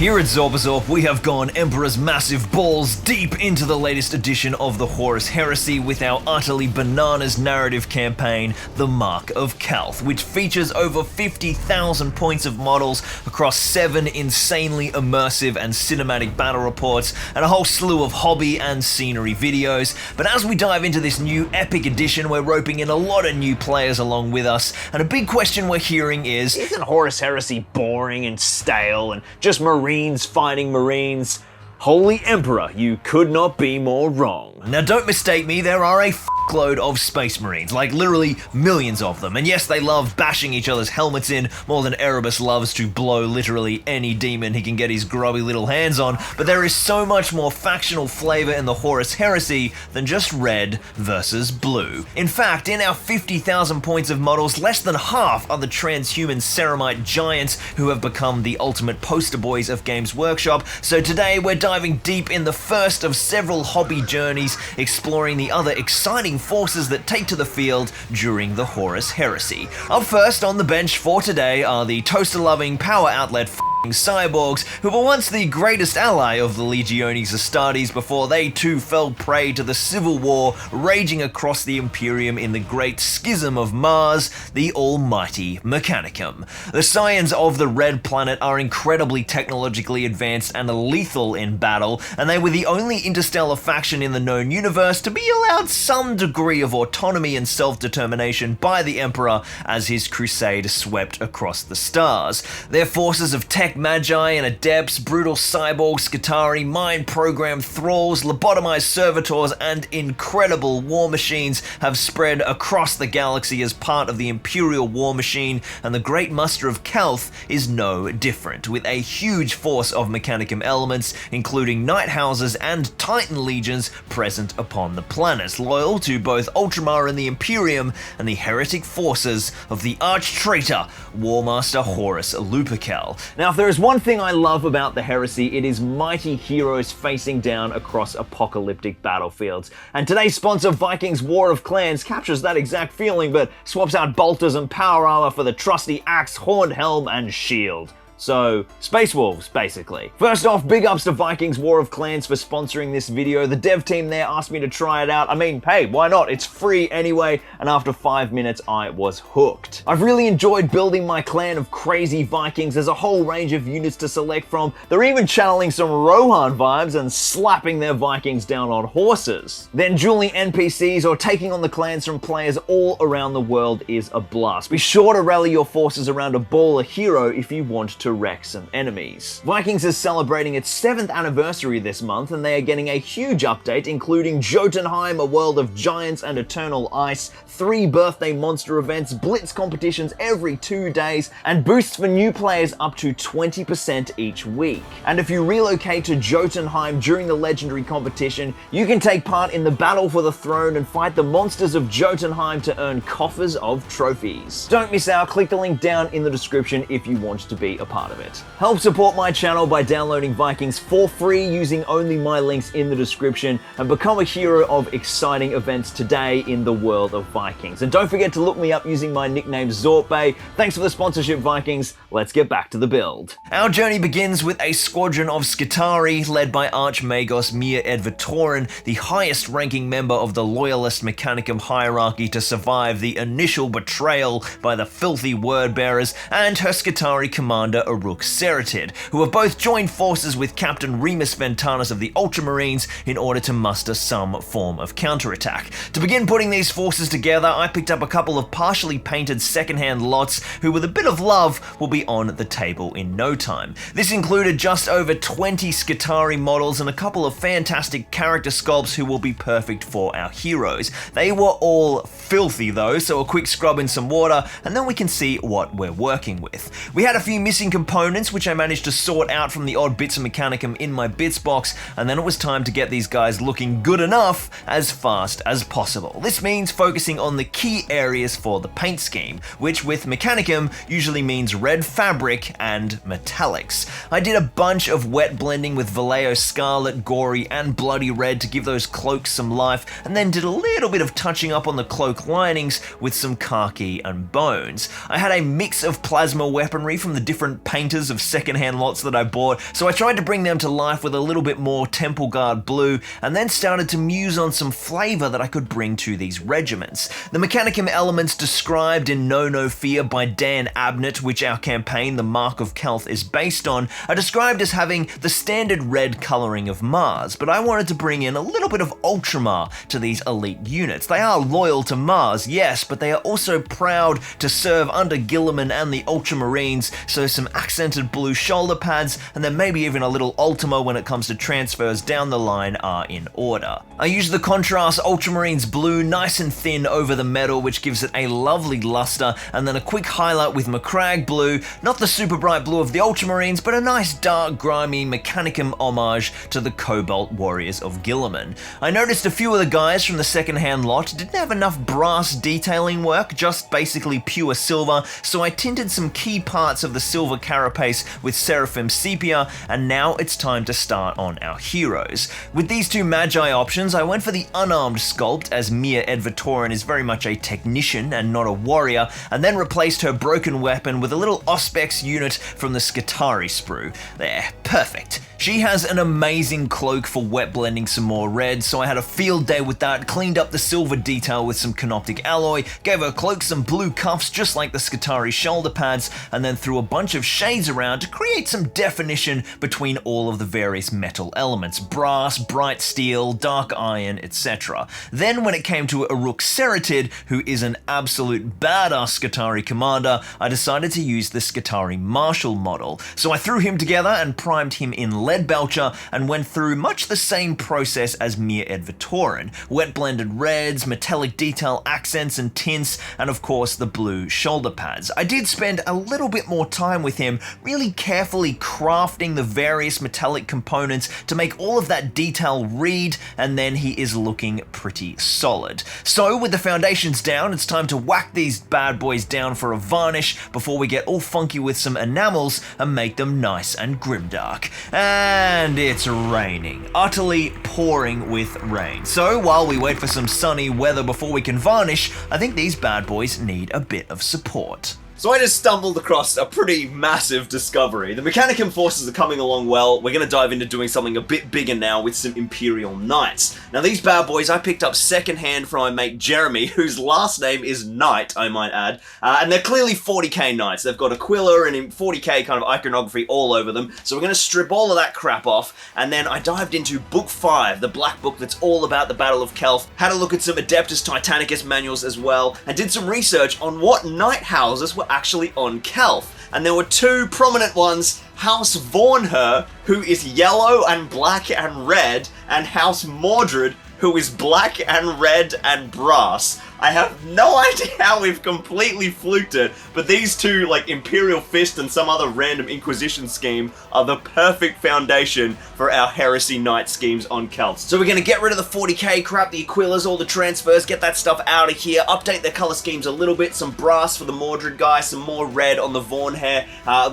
Here at Zorpazorp, we have gone Emperor's massive balls deep into the latest edition of the Horus Heresy with our utterly bananas narrative campaign, The Mark of Calth, which features over 50,000 points of models across 7 insanely immersive and cinematic battle reports, and a whole slew of hobby and scenery videos. But as we dive into this new epic edition, we're roping in a lot of new players along with us, and a big question we're hearing is, isn't Horus Heresy boring and stale and just Marines fighting Marines? Holy Emperor, you could not be more wrong. Now don't mistake me, there are a fuckload of Space Marines, like literally millions of them, and yes, they love bashing each other's helmets in more than Erebus loves to blow literally any demon he can get his grubby little hands on, but there is so much more factional flavour in the Horus Heresy than just red versus blue. In fact, in our 50,000 points of models, less than half are the transhuman ceramite giants who have become the ultimate poster boys of Games Workshop, so today we're diving deep in the first of several hobby journeys, exploring the other exciting forces that take to the field during the Horus Heresy. Up first on the bench for today are the toaster-loving, power outlet cyborgs, who were once the greatest ally of the Legiones Astartes before they too fell prey to the civil war raging across the Imperium in the Great Schism of Mars, the almighty Mechanicum. The Scions of the Red Planet are incredibly technologically advanced and lethal in battle, and they were the only interstellar faction in the known universe to be allowed some degree of autonomy and self-determination by the Emperor as his crusade swept across the stars. Their forces of tech magi and adepts, brutal cyborgs, Skitarii, mind-programmed thralls, lobotomized servitors, and incredible war machines have spread across the galaxy as part of the Imperial war machine, and the Great Muster of Calth is no different, with a huge force of Mechanicum elements, including Night Houses and Titan legions present upon the planet, loyal to both Ultramar and the Imperium, and the heretic forces of the arch-traitor, Warmaster Horus Lupercal. Now, if there is one thing I love about the Heresy, it is mighty heroes facing down across apocalyptic battlefields. And today's sponsor, Vikings War of Clans, captures that exact feeling, but swaps out bolters and power armor for the trusty axe, horned helm, and shield. So, Space Wolves, basically. First off, big ups to Vikings War of Clans for sponsoring this video. The dev team there asked me to try it out. I mean, hey, why not? It's free anyway, and after 5 minutes, I was hooked. I've really enjoyed building my clan of crazy Vikings. There's a whole range of units to select from. They're even channeling some Rohan vibes and slapping their Vikings down on horses. Then dueling NPCs or taking on the clans from players all around the world is a blast. Be sure to rally your forces around a baller hero if you want to wreck some enemies. Vikings is celebrating its 7th anniversary this month, and they are getting a huge update, including Jotunheim, a world of giants and eternal ice, 3 birthday monster events, blitz competitions every 2 days, and boosts for new players up to 20% each week. And if you relocate to Jotunheim during the legendary competition, you can take part in the battle for the throne and fight the monsters of Jotunheim to earn coffers of trophies. Don't miss out, click the link down in the description if you want to be a part of it. Help support my channel by downloading Vikings for free using only my links in the description, and become a hero of exciting events today in the world of Vikings. And don't forget to look me up using my nickname Zorpay. Thanks for the sponsorship, Vikings. Let's get back to the build. Our journey begins with a squadron of Skitarii led by Archmagos Mir Edvatorin, the highest ranking member of the Loyalist Mechanicum hierarchy to survive the initial betrayal by the filthy word-bearers, and her Skitarii commander Aruk Seratid, who have both joined forces with Captain Remus Ventanus of the Ultramarines in order to muster some form of counterattack. To begin putting these forces together, I picked up a couple of partially painted secondhand lots who, with a bit of love, will be on the table in no time. This included just over 20 Skitarii models and a couple of fantastic character sculpts who will be perfect for our heroes. They were all filthy though, so a quick scrub in some water and then we can see what we're working with. We had a few missing components which I managed to sort out from the odd bits of Mechanicum in my bits box, and then it was time to get these guys looking good enough as fast as possible. This means focusing on the key areas for the paint scheme, which with Mechanicum usually means red fabric and metallics. I did a bunch of wet blending with Vallejo Scarlet, Gory, and Bloody Red to give those cloaks some life, and then did a little bit of touching up on the cloak linings with some khaki and bones. I had a mix of plasma weaponry from the different painters of secondhand lots that I bought, so I tried to bring them to life with a little bit more Temple Guard blue, and then started to muse on some flavour that I could bring to these regiments. The Mechanicum elements described in Know No Fear by Dan Abnett, which our campaign, The Mark of Calth, is based on, are described as having the standard red colouring of Mars, but I wanted to bring in a little bit of Ultramar to these elite units. They are loyal to Mars, yes, but they are also proud to serve under Guilliman and the Ultramarines, so some accented blue shoulder pads, and then maybe even a little Ultima when it comes to transfers down the line are in order. I use the contrast Ultramarines blue nice and thin over the metal, which gives it a lovely luster, and then a quick highlight with Macragge blue, not the super bright blue of the Ultramarines, but a nice dark grimy Mechanicum homage to the Cobalt Warriors of Guilliman. I noticed a few of the guys from the second-hand lot didn't have enough brass detailing work, just basically pure silver, so I tinted some key parts of the silver carapace with Seraphim Sepia, and now it's time to start on our heroes. With these two Magi options, I went for the unarmed sculpt, as Mia Edvatorin is very much a technician and not a warrior, and then replaced her broken weapon with a little Auspex unit from the Skitarii sprue. There, perfect. She has an amazing cloak for wet blending some more red, so I had a field day with that, cleaned up the silver detail with some Canoptic alloy, gave her cloak some blue cuffs just like the Skitarii shoulder pads, and then threw a bunch of shades around to create some definition between all of the various metal elements: brass, bright steel, dark iron, etc. Then when it came to Aruk Seratid, who is an absolute badass Skitarii commander, I decided to use the Skitarii Marshal model. So I threw him together and primed him in Leadbelcher and went through much the same process as Mia Edvatorin: wet blended reds, metallic detail accents and tints, and of course the blue shoulder pads. I did spend a little bit more time with him, really carefully crafting the various metallic components to make all of that detail read, and then he is looking pretty solid. So with the foundations down, it's time to whack these bad boys down for a varnish before we get all funky with some enamels and make them nice and grimdark. And it's raining. Utterly pouring with rain. So while we wait for some sunny weather before we can varnish, I think these bad boys need a bit of support. So I just stumbled across a pretty massive discovery. The Mechanicum forces are coming along well. We're going to dive into doing something a bit bigger now with some Imperial Knights. Now these bad boys I picked up secondhand from my mate Jeremy, whose last name is Knight, I might add. And they're clearly 40k Knights. They've got Aquila and 40k kind of iconography all over them. So we're going to strip all of that crap off. And then I dived into Book 5, the black book that's all about the Battle of Calth. Had a look at some Adeptus Titanicus manuals as well. And did some research on what knight houses were actually on Calth. And there were two prominent ones: House Vornher, who is yellow and black and red, and House Mordred, who is black and red and brass. I have no idea how we've completely fluked it, but these two, like Imperial Fist and some other random Inquisition scheme, are the perfect foundation for our Heresy Knight schemes on Calth. So we're going to get rid of the 40k crap, the Aquilas, all the transfers, get that stuff out of here, update their colour schemes a little bit, some brass for the Mordred guy, some more red on the Vornher.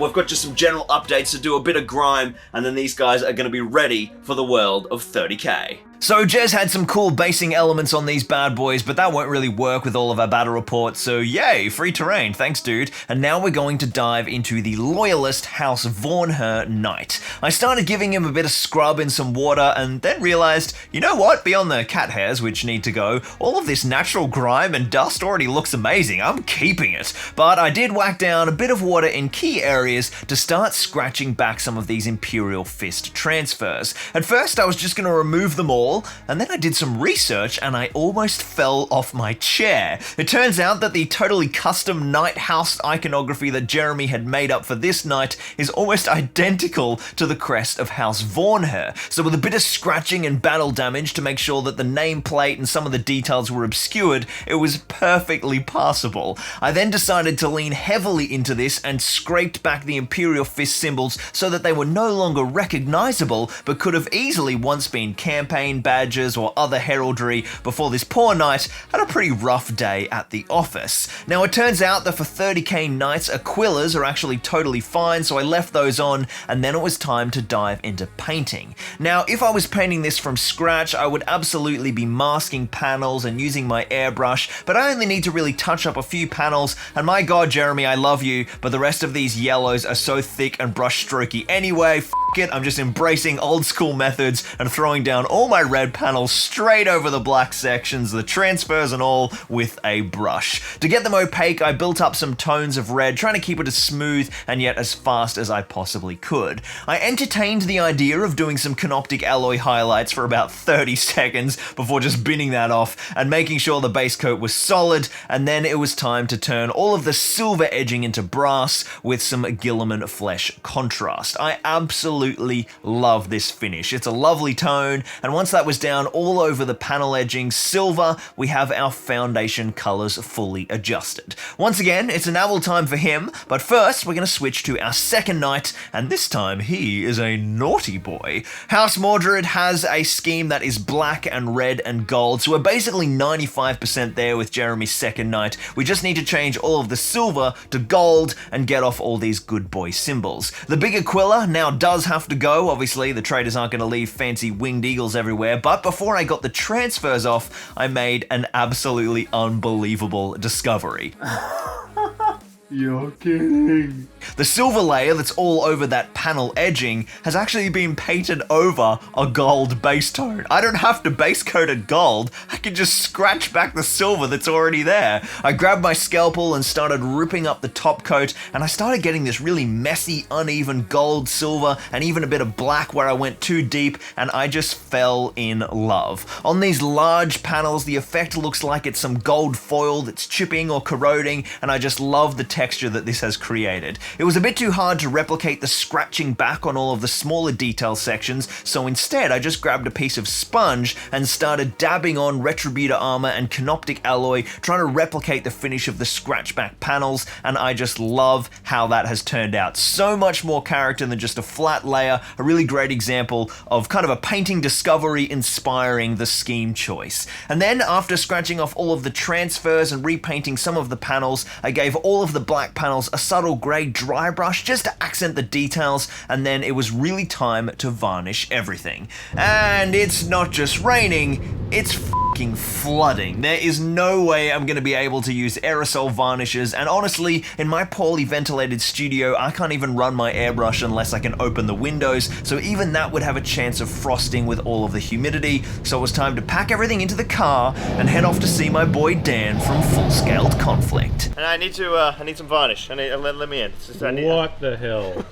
We've got just some general updates to do, a bit of grime, and then these guys are going to be ready for the world of 30k. So Jez had some cool basing elements on these bad boys, but that won't really work with all of our battle reports, so yay, free terrain, thanks dude. And now we're going to dive into the Loyalist House Vornher Knight. I started giving him a bit of scrub in some water, and then realized, you know what, beyond the cat hairs which need to go, all of this natural grime and dust already looks amazing, I'm keeping it. But I did whack down a bit of water in key areas to start scratching back some of these Imperial Fist transfers. At first I was just going to remove them all, and then I did some research and I almost fell off my chair. It turns out that the totally custom Knight House iconography that Jeremy had made up for this knight is almost identical to the crest of House Vornher. So with a bit of scratching and battle damage to make sure that the nameplate and some of the details were obscured, it was perfectly passable. I then decided to lean heavily into this and scraped back the Imperial Fist symbols so that they were no longer recognizable, but could have easily once been campaign badges or other heraldry before this poor knight had a pretty pretty rough day at the office. Now it turns out that for 30k Knights, Aquillas are actually totally fine, so I left those on, and then it was time to dive into painting. Now if I was painting this from scratch, I would absolutely be masking panels and using my airbrush, but I only need to really touch up a few panels, and my god Jeremy, I love you, but the rest of these yellows are so thick and brush strokey anyway, f it, I'm just embracing old school methods and throwing down all my red panels straight over the black sections, the transfers and all, with a brush. To get them opaque, I built up some tones of red, trying to keep it as smooth and yet as fast as I possibly could. I entertained the idea of doing some canoptic alloy highlights for about 30 seconds before just binning that off and making sure the base coat was solid, and then it was time to turn all of the silver edging into brass with some Guilliman flesh contrast. I absolutely love this finish. It's a lovely tone, and once that was down all over the panel edging silver, we have our foundation colors fully adjusted. Once again, it's enamel time for him, but first we're going to switch to our second knight, and this time he is a naughty boy. House Mordred has a scheme that is black and red and gold, so we're basically 95% there with Jeremy's second knight. We just need to change all of the silver to gold and get off all these good boy symbols. The big Aquila now does have to go. Obviously, the traders aren't going to leave fancy winged eagles everywhere, but before I got the transfers off, I made an absolutely unbelievable discovery. You're kidding. The silver layer that's all over that panel edging has actually been painted over a gold base tone. I don't have to base coat it gold, I can just scratch back the silver that's already there. I grabbed my scalpel and started ripping up the top coat, and I started getting this really messy, uneven gold, silver, and even a bit of black where I went too deep, and I just fell in love. On these large panels, the effect looks like it's some gold foil that's chipping or corroding, and I just love the texture that this has created. It was a bit too hard to replicate the scratching back on all of the smaller detail sections, so instead I just grabbed a piece of sponge and started dabbing on retributor armor and canoptic alloy, trying to replicate the finish of the scratchback panels, and I just love how that has turned out. So much more character than just a flat layer, a really great example of kind of a painting discovery inspiring the scheme choice. And then after scratching off all of the transfers and repainting some of the panels, I gave all of the black panels a subtle grey dry brush just to accent the details, and then it was really time to varnish everything. And it's not just raining, it's fucking flooding. There is no way I'm going to be able to use aerosol varnishes, and honestly, in my poorly ventilated studio, I can't even run my airbrush unless I can open the windows, so even that would have a chance of frosting with all of the humidity, so it was time to pack everything into the car and head off to see my boy Dan from Full Scaled Conflict. And I need some varnish. Let me in. What the hell?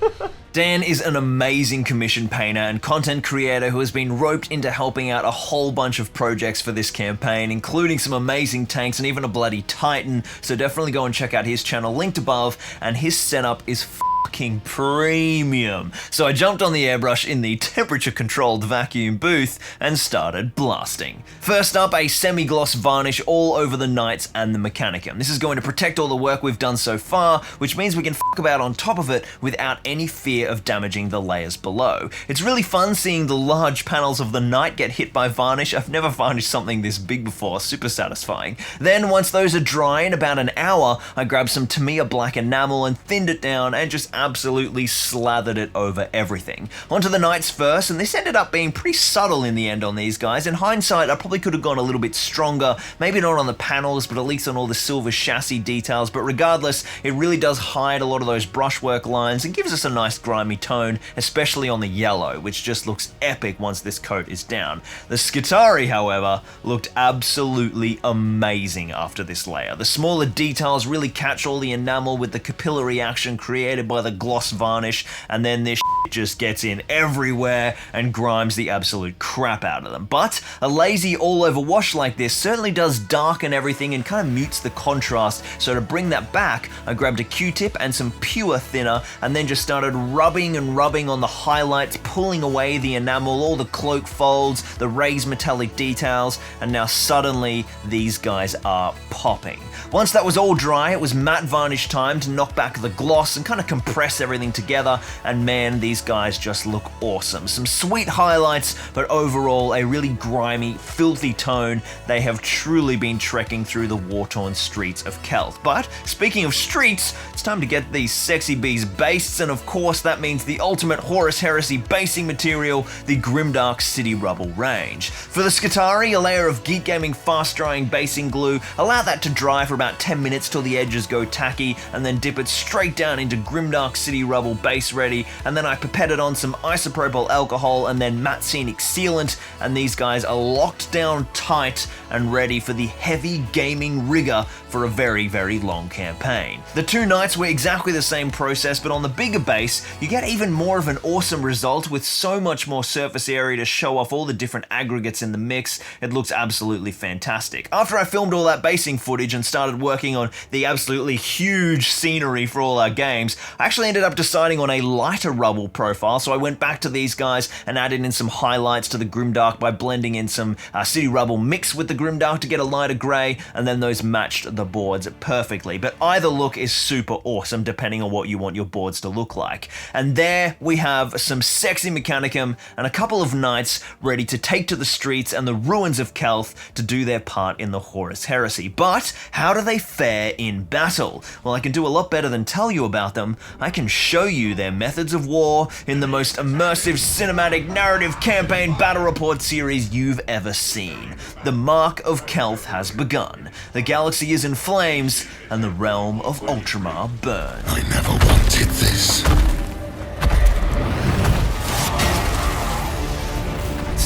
Dan is an amazing commission painter and content creator who has been roped into helping out a whole bunch of projects for this campaign, including some amazing tanks and even a bloody Titan, so definitely go and check out his channel linked above, and his setup is fucking premium. So I jumped on the airbrush in the temperature controlled vacuum booth and started blasting. First up, a semi-gloss varnish all over the Knights and the Mechanicum. This is going to protect all the work we've done so far, which means we can fuck about on top of it without any fear of damaging the layers below. It's really fun seeing the large panels of the Knight get hit by varnish. I've never varnished something this big before, super satisfying. Then once those are dry in about an hour, I grabbed some Tamiya black enamel and thinned it down and just absolutely slathered it over everything. Onto the Knights first, and this ended up being pretty subtle in the end on these guys. In hindsight, I probably could have gone a little bit stronger, maybe not on the panels, but at least on all the silver chassis details, but regardless, it really does hide a lot of those brushwork lines and gives us a nice grimy tone, especially on the yellow, which just looks epic once this coat is down. The Skitarii, however, looked absolutely amazing after this layer. The smaller details really catch all the enamel with the capillary action created by the gloss varnish, and then this shit just gets in everywhere and grimes the absolute crap out of them. But a lazy all-over wash like this certainly does darken everything and kind of mutes the contrast, so to bring that back, I grabbed a Q-tip and some pure thinner, and then just started rubbing and rubbing on the highlights, pulling away the enamel, all the cloak folds, the raised metallic details, and now suddenly these guys are popping. Once that was all dry, it was matte varnish time to knock back the gloss and kind of compress everything together, and man, these these guys just look awesome. Some sweet highlights, but overall a really grimy, filthy tone. They have truly been trekking through the war-torn streets of Calth. But speaking of streets, it's time to get these sexy bees based, and of course that means the ultimate Horus Heresy basing material, the Grimdark City Rubble range. For the Skitarii, a layer of Geek Gaming fast-drying basing glue. Allow that to dry for about 10 minutes till the edges go tacky, and then dip it straight down into Grimdark City Rubble base ready, and then I pipetted on some isopropyl alcohol and then matte scenic sealant, and these guys are locked down tight and ready for the heavy gaming rigor for a very, very long campaign. The two knights were exactly the same process, but on the bigger base, you get even more of an awesome result with so much more surface area to show off all the different aggregates in the mix. It looks absolutely fantastic. After I filmed all that basing footage and started working on the absolutely huge scenery for all our games, I actually ended up deciding on a lighter rubble profile, so I went back to these guys and added in some highlights to the Grimdark by blending in some City Rubble mixed with the Grimdark to get a lighter grey, and then those matched the boards perfectly. But either look is super awesome depending on what you want your boards to look like. And there we have some sexy Mechanicum and a couple of knights ready to take to the streets and the ruins of Calth to do their part in the Horus Heresy. But how do they fare in battle? Well, I can do a lot better than tell you about them. I can show you their methods of war in the most immersive cinematic narrative campaign battle report series you've ever seen. The Mark of Calth has begun. The galaxy is in flames and the realm of Ultramar burns. I never wanted this.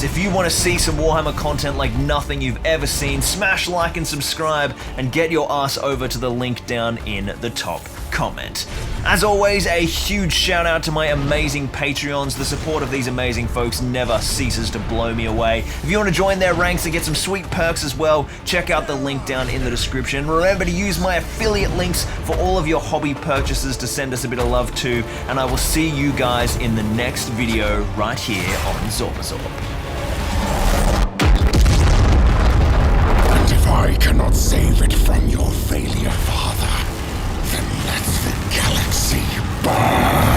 If you want to see some Warhammer content like nothing you've ever seen, smash like and subscribe and get your ass over to the link down in the top comment. As always, a huge shout out to my amazing Patreons. The support of these amazing folks never ceases to blow me away. If you want to join their ranks and get some sweet perks as well, check out the link down in the description. Remember to use my affiliate links for all of your hobby purchases to send us a bit of love too, and I will see you guys in the next video right here on Zorpazorp. If I cannot save it from your failure, Father, then let the galaxy burn!